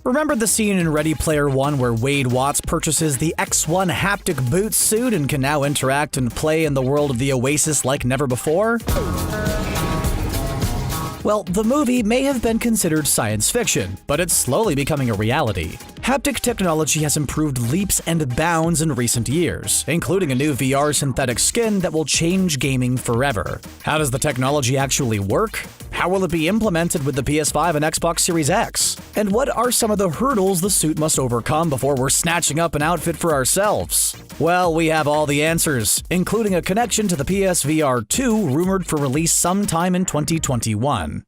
Remember the scene in Ready Player One where Wade Watts purchases the X1 haptic boot suit and can now interact and play in the world of the Oasis like never before? Well, the movie may have been considered science fiction, but it's slowly becoming a reality. Haptic technology has improved leaps and bounds in recent years, including a new VR synthetic skin that will change gaming forever. How does the technology actually work? How will it be implemented with the PS5 and Xbox Series X? And what are some of the hurdles the suit must overcome before we're snatching up an outfit for ourselves? Well, we have all the answers, including a connection to the PSVR 2 rumored for release sometime in 2021.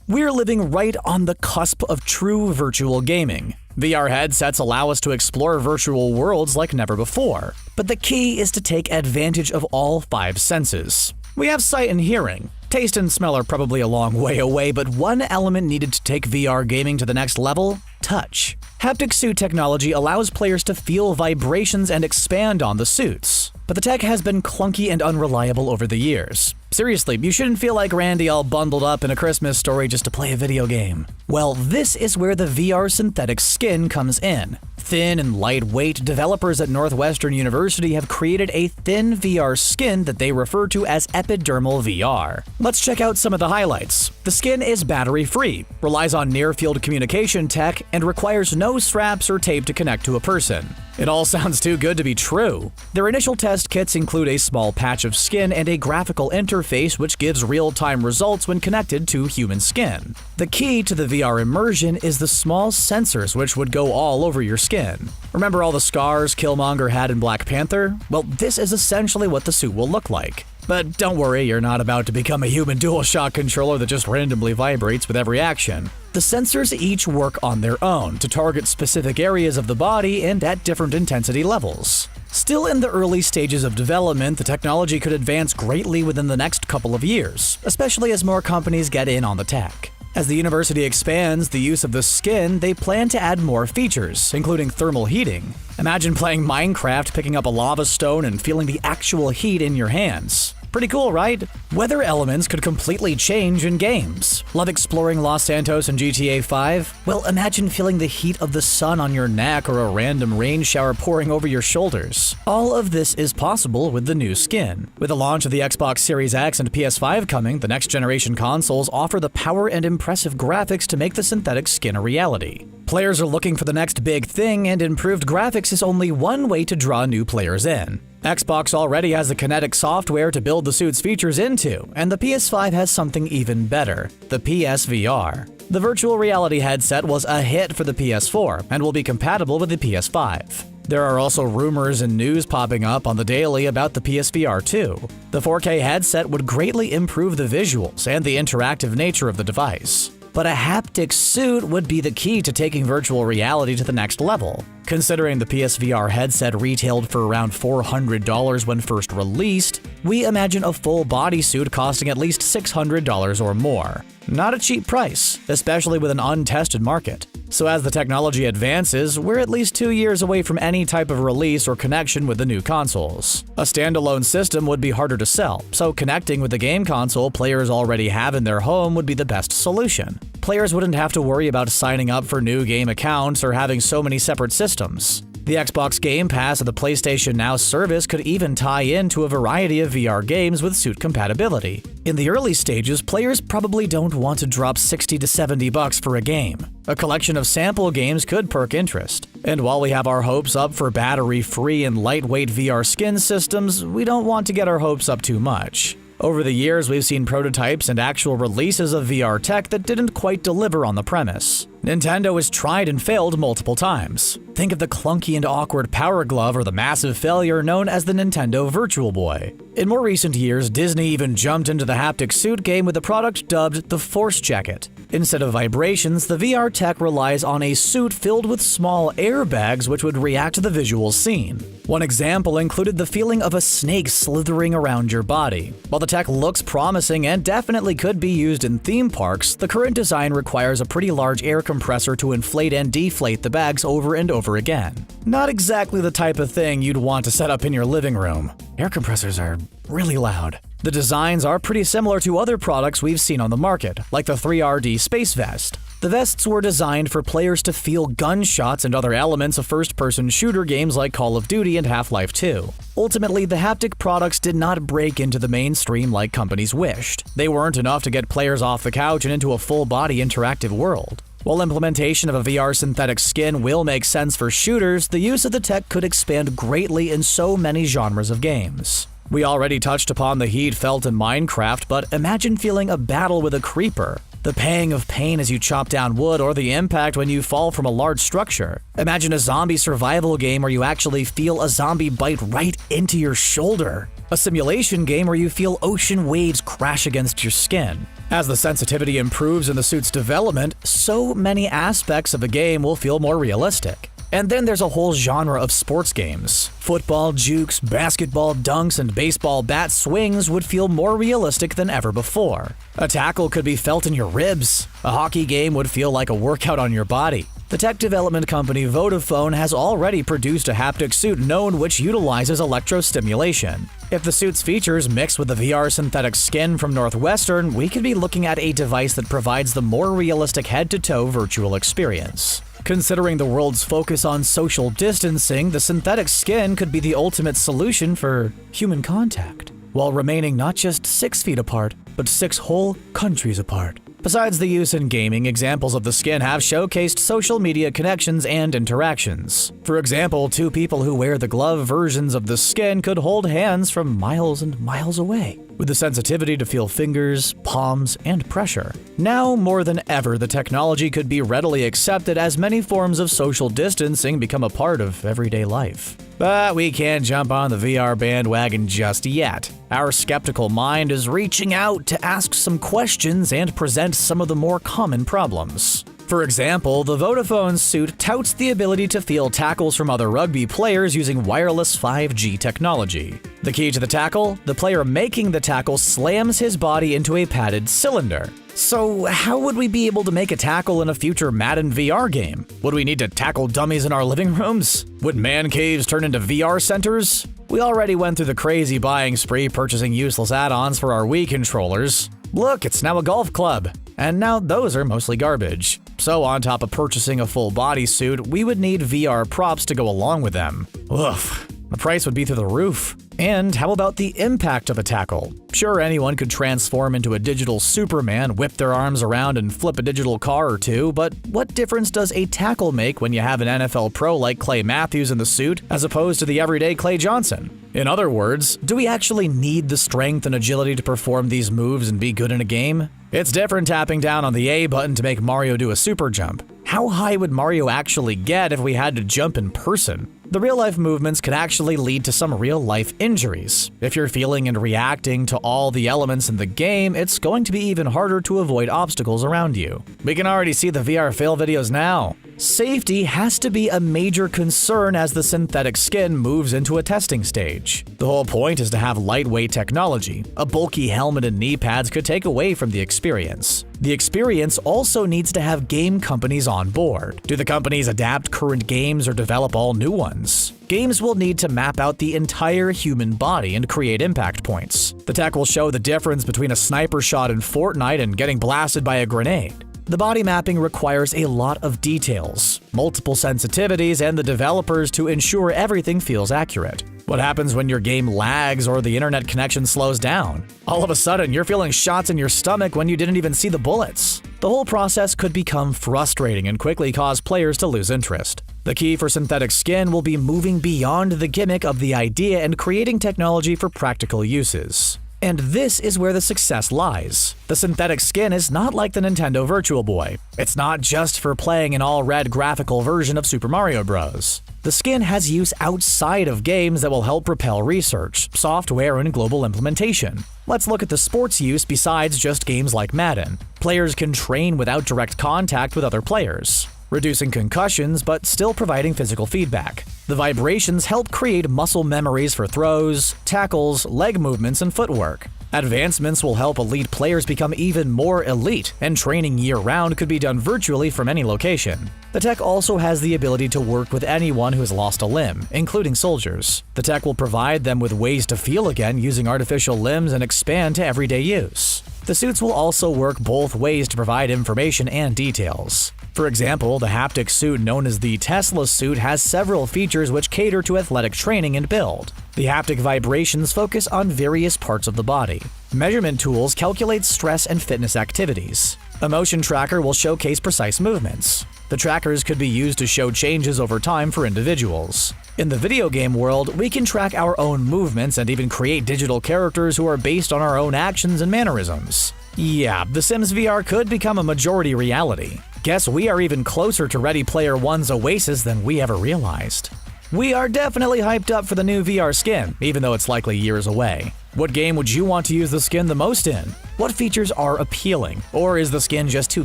We're living right on the cusp of true virtual gaming. VR headsets allow us to explore virtual worlds like never before, but the key is to take advantage of all 5 senses. We have sight and hearing. Taste and smell are probably a long way away, but one element needed to take VR gaming to the next level: touch. Haptic suit technology allows players to feel vibrations and expand on the suits, but the tech has been clunky and unreliable over the years. Seriously, you shouldn't feel like Randy all bundled up in A Christmas Story just to play a video game. Well, this is where the VR synthetic skin comes in. Thin and lightweight, developers at Northwestern University have created a thin VR skin that they refer to as Epidermal VR. Let's check out some of the highlights. The skin is battery-free, relies on near-field communication tech, and requires no straps or tape to connect to a person. It all sounds too good to be true. Their initial test kits include a small patch of skin and a graphical interface which gives real-time results when connected to human skin. The key to the VR immersion is the small sensors which would go all over your skin. Remember all the scars Killmonger had in Black Panther? Well, this is essentially what the suit will look like. But don't worry, you're not about to become a human DualShock controller that just randomly vibrates with every action. The sensors each work on their own to target specific areas of the body and at different intensity levels. Still in the early stages of development, the technology could advance greatly within the next couple of years, especially as more companies get in on the tech. As the university expands the use of the skin, they plan to add more features, including thermal heating. Imagine playing Minecraft, picking up a lava stone, and feeling the actual heat in your hands. Pretty cool, right? Weather elements could completely change in games. Love exploring Los Santos in GTA 5? Well, imagine feeling the heat of the sun on your neck or a random rain shower pouring over your shoulders. All of this is possible with the new skin. With the launch of the Xbox Series X and PS5 coming, the next generation consoles offer the power and impressive graphics to make the synthetic skin a reality. Players are looking for the next big thing, and improved graphics is only one way to draw new players in. Xbox already has the Kinetic software to build the suit's features into, and the PS5 has something even better, the PSVR. The virtual reality headset was a hit for the PS4 and will be compatible with the PS5. There are also rumors and news popping up on the daily about the PSVR 2. The 4K headset would greatly improve the visuals and the interactive nature of the device. But a haptic suit would be the key to taking virtual reality to the next level. Considering the PSVR headset retailed for around $400 when first released, we imagine a full body suit costing at least $600 or more. Not a cheap price, especially with an untested market. So as the technology advances, we're at least 2 years away from any type of release or connection with the new consoles. A standalone system would be harder to sell, so connecting with the game console players already have in their home would be the best solution. Players wouldn't have to worry about signing up for new game accounts or having so many separate systems. The Xbox Game Pass and the PlayStation Now service could even tie into a variety of VR games with suit compatibility. In the early stages, players probably don't want to drop $60 to $70 for a game. A collection of sample games could perk interest. And while we have our hopes up for battery-free and lightweight VR skin systems, we don't want to get our hopes up too much. Over the years, we've seen prototypes and actual releases of VR tech that didn't quite deliver on the premise. Nintendo has tried and failed multiple times. Think of the clunky and awkward Power Glove or the massive failure known as the Nintendo Virtual Boy. In more recent years, Disney even jumped into the haptic suit game with a product dubbed the Force Jacket. Instead of vibrations, the VR tech relies on a suit filled with small airbags which would react to the visual scene. One example included the feeling of a snake slithering around your body. While the tech looks promising and definitely could be used in theme parks, the current design requires a pretty large air compressor to inflate and deflate the bags over and over again. Not exactly the type of thing you'd want to set up in your living room. air compressors are really loud. The designs are pretty similar to other products we've seen on the market, like the 3RD Space Vest. The vests were designed for players to feel gunshots and other elements of first-person shooter games like Call of Duty and Half-Life 2. Ultimately, the haptic products did not break into the mainstream like companies wished. They weren't enough to get players off the couch and into a full-body interactive world. While implementation of a VR synthetic skin will make sense for shooters, the use of the tech could expand greatly in so many genres of games. We already touched upon the heat felt in Minecraft, but imagine feeling a battle with a creeper. The pang of pain as you chop down wood, or the impact when you fall from a large structure. Imagine a zombie survival game where you actually feel a zombie bite right into your shoulder. A simulation game where you feel ocean waves crash against your skin. As the sensitivity improves in the suit's development, so many aspects of the game will feel more realistic. And then there's a whole genre of sports games. Football jukes, basketball dunks, and baseball bat swings would feel more realistic than ever before. A tackle could be felt in your ribs. A hockey game would feel like a workout on your body. The tech development company Vodafone has already produced a haptic suit known which utilizes electrostimulation. If the suit's features mix with the VR synthetic skin from Northwestern, we could be looking at a device that provides the more realistic head-to-toe virtual experience. Considering the world's focus on social distancing, the synthetic skin could be the ultimate solution for human contact, while remaining not just 6 feet apart, but 6 whole countries apart. Besides the use in gaming, examples of the skin have showcased social media connections and interactions. For example, 2 people who wear the glove versions of the skin could hold hands from miles and miles away, with the sensitivity to feel fingers, palms, and pressure. Now, more than ever, the technology could be readily accepted as many forms of social distancing become a part of everyday life. But we can't jump on the VR bandwagon just yet. Our skeptical mind is reaching out to ask some questions and present some of the more common problems. For example, the Vodafone suit touts the ability to feel tackles from other rugby players using wireless 5G technology. The key to the tackle? The player making the tackle slams his body into a padded cylinder. So how would we be able to make a tackle in a future Madden VR game? Would we need to tackle dummies in our living rooms? Would man caves turn into VR centers? We already went through the crazy buying spree purchasing useless add-ons for our Wii controllers. Look, it's now a golf club. And now those are mostly garbage. So on top of purchasing a full bodysuit, we would need VR props to go along with them. Oof, the price would be through the roof. And how about the impact of a tackle? Sure, anyone could transform into a digital Superman, whip their arms around and flip a digital car or two, but what difference does a tackle make when you have an NFL pro like Clay Matthews in the suit as opposed to the everyday Clay Johnson? In other words, do we actually need the strength and agility to perform these moves and be good in a game? It's different tapping down on the A button to make Mario do a super jump. How high would Mario actually get if we had to jump in person? The real-life movements could actually lead to some real-life injuries. If you're feeling and reacting to all the elements in the game, it's going to be even harder to avoid obstacles around you. We can already see the VR fail videos now. Safety has to be a major concern as the synthetic skin moves into a testing stage. The whole point is to have lightweight technology. A bulky helmet and knee pads could take away from the experience. The experience also needs to have game companies on board. Do the companies adapt current games or develop all new ones? Games will need to map out the entire human body and create impact points. The tech will show the difference between a sniper shot in Fortnite and getting blasted by a grenade. The body mapping requires a lot of details, multiple sensitivities, and the developers to ensure everything feels accurate. What happens when your game lags or the internet connection slows down? All of a sudden, you're feeling shots in your stomach when you didn't even see the bullets. The whole process could become frustrating and quickly cause players to lose interest. The key for synthetic skin will be moving beyond the gimmick of the idea and creating technology for practical uses. And this is where the success lies. The synthetic skin is not like the Nintendo Virtual Boy. It's not just for playing an all-red graphical version of Super Mario Bros. The skin has use outside of games that will help propel research, software, and global implementation. Let's look at the sports use besides just games like Madden. Players can train without direct contact with other players, reducing concussions but still providing physical feedback. The vibrations help create muscle memories for throws, tackles, leg movements, and footwork. Advancements will help elite players become even more elite, and training year-round could be done virtually from any location. The tech also has the ability to work with anyone who has lost a limb, including soldiers. The tech will provide them with ways to feel again using artificial limbs and expand to everyday use. The suits will also work both ways to provide information and details. For example, the haptic suit known as the Tesla suit has several features which cater to athletic training and build. The haptic vibrations focus on various parts of the body. Measurement tools calculate stress and fitness activities. A motion tracker will showcase precise movements. The trackers could be used to show changes over time for individuals. In the video game world, we can track our own movements and even create digital characters who are based on our own actions and mannerisms. Yeah, The Sims VR could become a majority reality. Guess we are even closer to Ready Player One's Oasis than we ever realized. We are definitely hyped up for the new VR skin, even though it's likely years away. What game would you want to use the skin the most in? What features are appealing? Or is the skin just too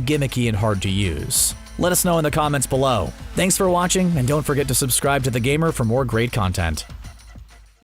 gimmicky and hard to use? Let us know in the comments below. Thanks for watching, and don't forget to subscribe to The Gamer for more great content.